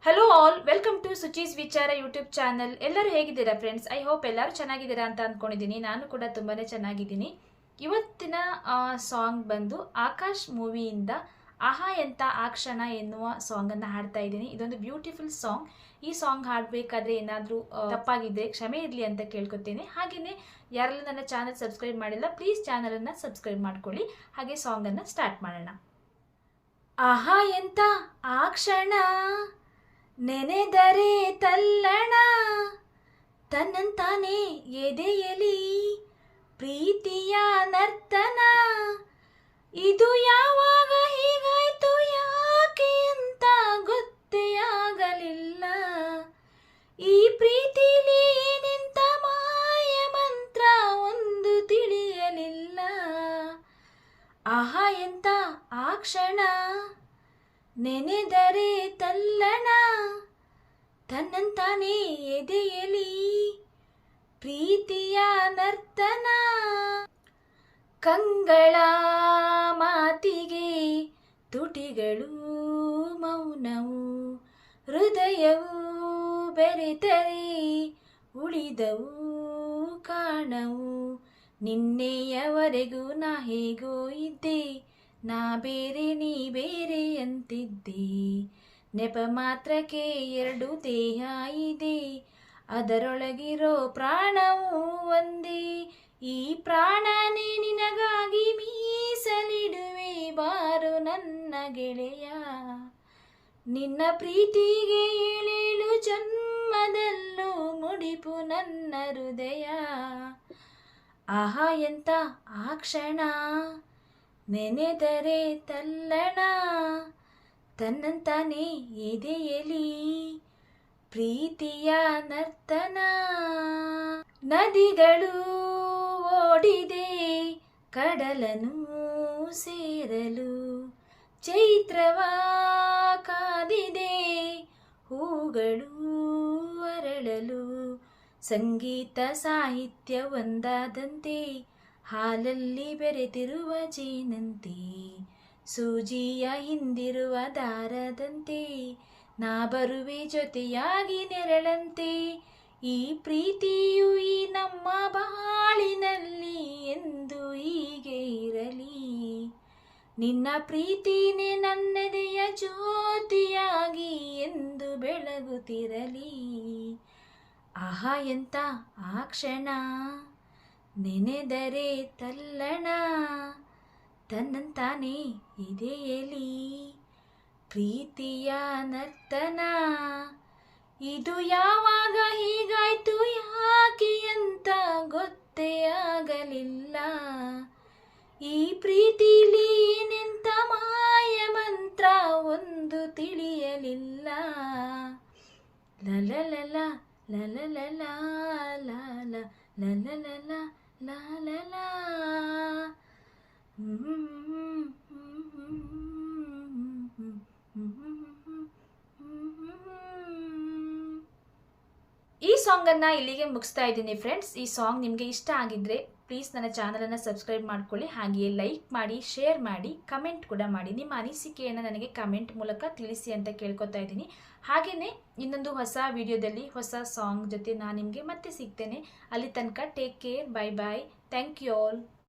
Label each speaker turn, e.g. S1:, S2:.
S1: Hello all, welcome to ಸುಚೀಸ್ ವಿಚಾರ YouTube channel. ಎಲ್ಲರೂ ಹೇಗಿದ್ದೀರಾ ಫ್ರೆಂಡ್ಸ್? ಐ ಹೋಪ್ ಎಲ್ಲರೂ ಚೆನ್ನಾಗಿದ್ದೀರಾ ಅಂತ ಅಂದ್ಕೊಂಡಿದ್ದೀನಿ. ನಾನು ಕೂಡ ತುಂಬಾ ಚೆನ್ನಾಗಿದ್ದೀನಿ. ಇವತ್ತಿನ ಸಾಂಗ್ ಬಂದು ಆಕಾಶ್ ಮೂವಿಯಿಂದ ಆಹಾ ಎಂತ ಆ ಕ್ಷಣ ಎನ್ನುವ ಸಾಂಗನ್ನು ಹಾಡ್ತಾ ಇದ್ದೀನಿ. ಇದೊಂದು ಬ್ಯೂಟಿಫುಲ್ ಸಾಂಗ್. ಈ ಸಾಂಗ್ ಹಾಡಬೇಕಾದ್ರೆ ಏನಾದರೂ ತಪ್ಪಾಗಿದ್ದರೆ ಕ್ಷಮೆ ಇರಲಿ ಅಂತ ಕೇಳ್ಕೊತೇನೆ. ಹಾಗೆಯೇ ಯಾರೆಲ್ಲ ನನ್ನ ಚಾನಲ್ ಸಬ್ಸ್ಕ್ರೈಬ್ ಮಾಡಿಲ್ಲ, ಪ್ಲೀಸ್ ಚಾನಲನ್ನು ಸಬ್ಸ್ಕ್ರೈಬ್ ಮಾಡ್ಕೊಳ್ಳಿ. ಹಾಗೆ ಸಾಂಗನ್ನು ಸ್ಟಾರ್ಟ್ ಮಾಡೋಣ. ಆಹಾ ಎಂತ ಆ ಕ್ಷಣ ನೆನೆದರೆ ತಲ್ಲಣ, ತನ್ನಂತಾನೆ ಎದೆಯಲಿ ಪ್ರೀತಿಯ ನರ್ತನ. ಇದು ಯಾವಾಗ ಹೀಗಾಯ್ತು ಯಾಕೆ ಅಂತ ಗೊತ್ತೇ ಆಗಲಿಲ್ಲ. ಈ ಪ್ರೀತಿಲಿ ಏನೆಂತ ಮಾಯ ಮಂತ್ರ ಒಂದು ತಿಳಿಯಲಿಲ್ಲ. ಆಹಾ ಎಂತ ಆ ಕ್ಷಣ ನೆನೆದರೆ ತಲ್ಲಣ, ತನ್ನಂತಾನೆ ಎದೆಯಲಿ ಪ್ರೀತಿಯ ನರ್ತನ. ಕಂಗಳ ಮಾತಿಗೆ ತುಟಿಗಳು ಮೌನವು, ಹೃದಯವು ಬೆರೆತರೆ ಉಳಿದವು ಕಾಣವು. ನಿನ್ನೆಯವರೆಗೂ ನಾ ಹೇಗೋ ಇದ್ದೆ, ನಾ ಬೇರೆ ನೀ ಬೇರೆ ಅಂತಿದ್ದೆ. ನೆಪ ಮಾತ್ರಕ್ಕೆ ಎರಡು ದೇಹ ಇದೆ, ಅದರೊಳಗಿರೋ ಪ್ರಾಣವೂ ಒಂದೇ. ಈ ಪ್ರಾಣನೇ ನಿನಗಾಗಿ ಮೀಸಲಿಡುವೆ ಬಾರು ನನ್ನ ಗೆಳೆಯ. ನಿನ್ನ ಪ್ರೀತಿಗೆ ಏಳೇಳು ಜನ್ಮದಲ್ಲೂ ಮುಡಿಪು ನನ್ನ ಹೃದಯ. ಆಹಾ ಎಂತ ಆ ಕ್ಷಣ ನೆನೆದರೆ ತಲ್ಲಣ, ತನ್ನಂತಾನೆ ಎದೆಯಲಿ ಪ್ರೀತಿಯ ನರ್ತನ. ನದಿಗಳು ಓಡಿದೆ ಕಡಲನು ಸೇರಲು, ಚೈತ್ರವ ಕಾದಿದೆ ಹೂಗಳು ಅರಳಲು. ಸಂಗೀತ ಸಾಹಿತ್ಯ ಒಂದಾದಂತೆ, ಹಾಲಲ್ಲಿ ಬೆರೆತಿರುವ ಜೇನಂತೆ, ಸೂಜಿಯ ಹಿಂದಿರುವ ದಾರದಂತೆ, ನಾ ಬರುವೆ ಜೊತೆಯಾಗಿ ನೆರಳಂತೆ. ಈ ಪ್ರೀತಿಯು ಈ ನಮ್ಮ ಬಾಳಿನಲ್ಲಿ ಎಂದು ಹೀಗೆ ಇರಲಿ. ನಿನ್ನ ಪ್ರೀತಿನೇ ನನ್ನೆದೆಯ ಜ್ಯೋತಿಯಾಗಿ ಎಂದು ಬೆಳಗುತ್ತಿರಲಿ. ಆಹಾ ಎಂತ ಆ ಕ್ಷಣ ನೆನೆದರೆ ತಲ್ಲಣ, ತನ್ನಂತಾನೆ ಎದೆಯಲಿ ಪ್ರೀತಿಯ ನರ್ತನ. ಇದು ಯಾವಾಗ ಹೀಗಾಯ್ತು ಯಾಕೆ ಅಂತ ಗೊತ್ತೇ ಆಗಲಿಲ್ಲ. ಈ ಪ್ರೀತಿಲಿ ಏನೆಂತ ಮಾಯ ಮಂತ್ರ ಒಂದು ತಿಳಿಯಲಿಲ್ಲ. ಲಲಲಲ ಲಲಲಲ ಲಾಲ ಲಲಲಲ ಲಾಲಲ. ಈ ಸಾಂಗನ್ನು ಇಲ್ಲಿಗೆ ಮುಗಿಸ್ತಾ ಇದ್ದೀನಿ ಫ್ರೆಂಡ್ಸ್. ಈ ಸಾಂಗ್ ನಿಮಗೆ ಇಷ್ಟ ಆಗಿದ್ರೆ ಪ್ಲೀಸ್ ನನ್ನ ಚಾನಲನ್ನು ಸಬ್ಸ್ಕ್ರೈಬ್ ಮಾಡ್ಕೊಳ್ಳಿ. ಹಾಗೆಯೇ ಲೈಕ್ ಮಾಡಿ, ಶೇರ್ ಮಾಡಿ, ಕಮೆಂಟ್ ಕೂಡ ಮಾಡಿ. ನಿಮ್ಮ ಅನಿಸಿಕೆಯನ್ನು ನನಗೆ ಕಮೆಂಟ್ ಮೂಲಕ ತಿಳಿಸಿ ಅಂತ ಕೇಳ್ಕೊತಾ ಇದ್ದೀನಿ. ಹಾಗೆಯೇ ಇನ್ನೊಂದು ಹೊಸ ವಿಡಿಯೋದಲ್ಲಿ ಹೊಸ ಸಾಂಗ್ ಜೊತೆ ನಾನು ನಿಮಗೆ ಮತ್ತೆ ಸಿಗ್ತೇನೆ. ಅಲ್ಲಿ ತನಕ take care, bye bye, thank you all.